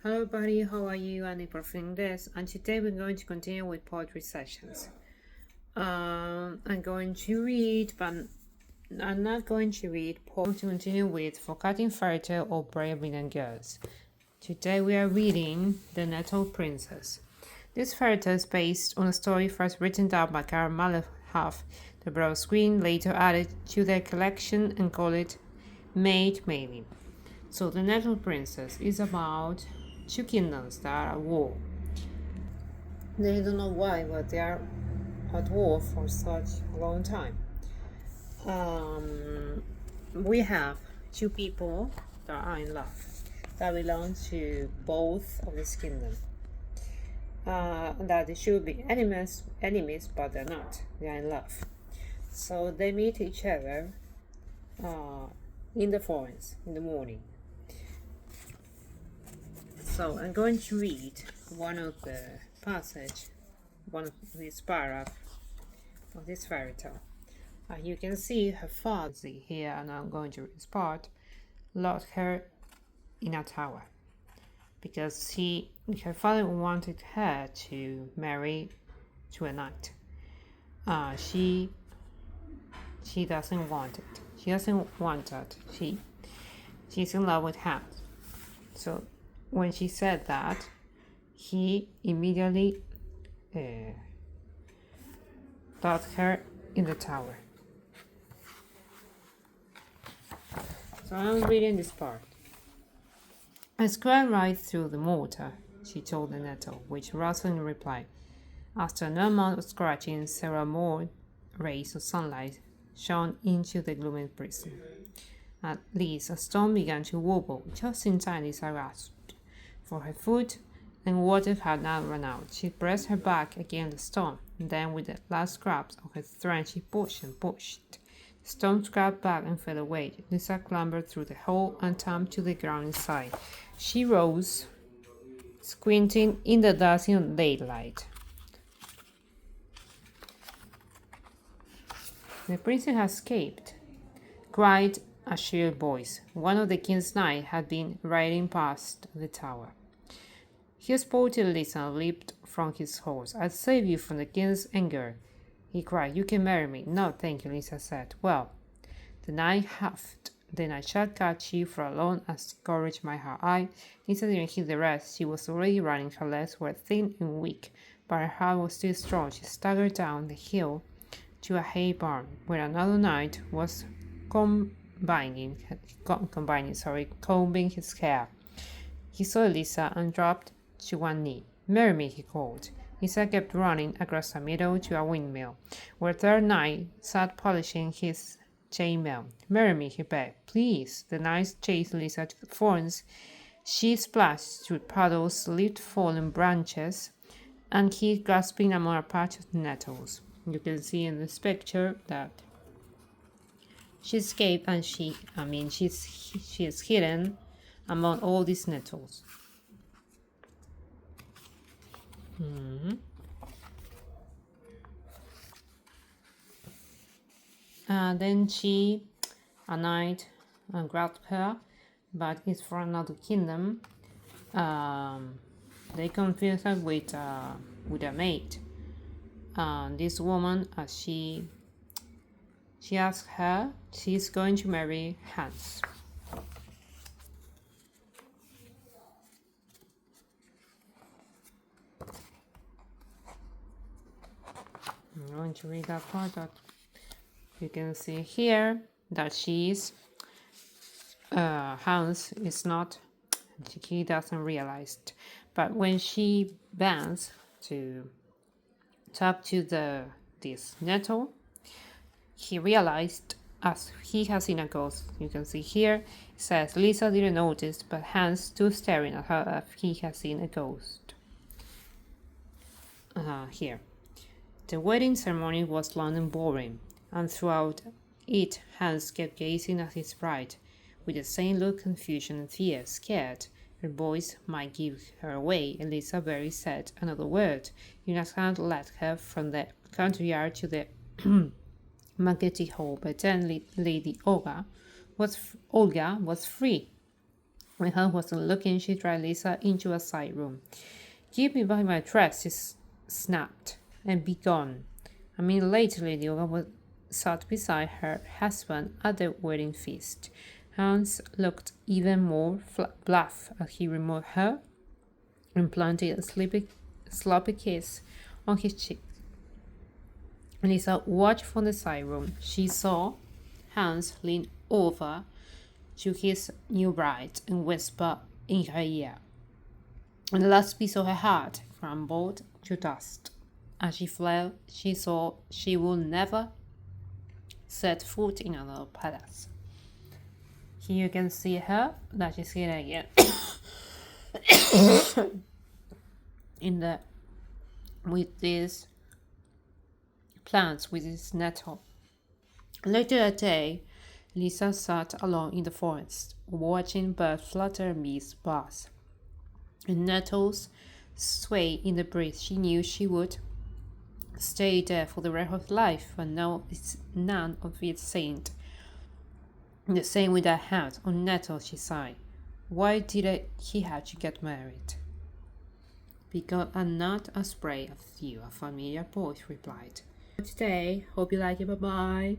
Hello everybody, how are you? I'm April this, and today we're going to continue with poetry sessions. I'm going to read, but I'm not going to read poems. To continue with Forgotten Fairy Tale or Brave Little Girls. Today we are reading The Nettle Princess. This fairy tale is based on a story first written down by Karen Malahaf. The Browse Queen later added to their collection and called it Maid Maiden. So The Nettle Princess is about two kingdoms that are at war. They don't know why, but they are at war for such a long time. We have two people that are in love that belong to both of these kingdoms. That they should be enemies, but they're not. They are in love. So they meet each other in the forest in the morning. So I'm going to read one of the passage, one of this paragraph of this fairy tale. You can see her father here, and I'm going to read this part, locked her in a tower because her father wanted her to marry to a knight. She doesn't want it. She doesn't want that. She's in love with Hans. So when she said that, he immediately locked her in the tower. So I'm reading this part. I scrubbed right through the mortar, she told the nettle, which rustled in reply. After an amount of scratching, several more rays of sunlight shone into the gloomy prison. At least a stone began to wobble just in time Lisa gasped for her foot, and water had now run out. She pressed her back against the stone, and then with the last scraps of her strength she pushed and pushed. The stone scraped back and fell away. Lisa clambered through the hole and tumbed to the ground inside. She rose, squinting in the dazzling daylight. The princess had escaped, cried a shrill voice. One of the king's knights had been riding past the tower. He spotted Lisa and leaped from his horse. I'll save you from the king's anger, he cried. You can marry me. No, thank you, Lisa said. Well, the knight huffed. Then I shall catch you for alone as courage my heart. Lisa didn't hear the rest. She was already running. Her legs were thin and weak, but her heart was still strong. She staggered down the hill to a hay barn, where another knight was combing his hair. He saw Lisa and dropped to one knee. Marry me, he called. Lisa kept running across a meadow to a windmill, where a third knight sat polishing his chainmail. Marry me, he begged. Please. The knight chased Lisa to the thorns. She splashed through puddles, leaped fallen branches, and hid gasping among a patch of nettles. You can see in this picture that she escaped, and she is hidden among all these nettles. Then a knight grabbed her, but it's for another kingdom. They confused her with a maid. This woman, as she asked her, she's going to marry Hans. I'm going to read that part. That you can see here that Hans is not. He doesn't realize it, but when she bends to talk to this nettle, he realized as he has seen a ghost. You can see here it says Lisa didn't notice, but Hans stood staring at her as he has seen a ghost. Here. The wedding ceremony was long and boring, and throughout it Hans kept gazing at his bride with the same look of confusion and fear. Scared her voice might give her away, Elisa barely said another word. Jonathan led her from the courtyard to the banqueting hall, but then Lady Olga was free. When Hans wasn't looking, she dragged Lisa into a side room. "Give me back my dress," she snapped, "and be gone." A minute later, Lady Olga sat beside her husband at the wedding feast. Hans looked even more bluff as he removed her and planted a sloppy kiss on his cheek. Lisa watched from the side room. She saw Hans lean over to his new bride and whisper in her ear. And the last piece of her heart crumbled to dust. As she fled, she saw she would never set foot in another palace. Here you can see her, that she's here again. With these plants, with this nettle. Later that day, Lisa sat alone in the forest, watching birds flutter and bees buzz. And nettles sway in the breeze. She knew she would stay there for the rest of life, but now it's none of its saint. The same with that hat on nettle, she sighed. Why did he have to get married? Because I'm not a spray of you, a familiar voice replied. Today, hope you like it. Bye bye.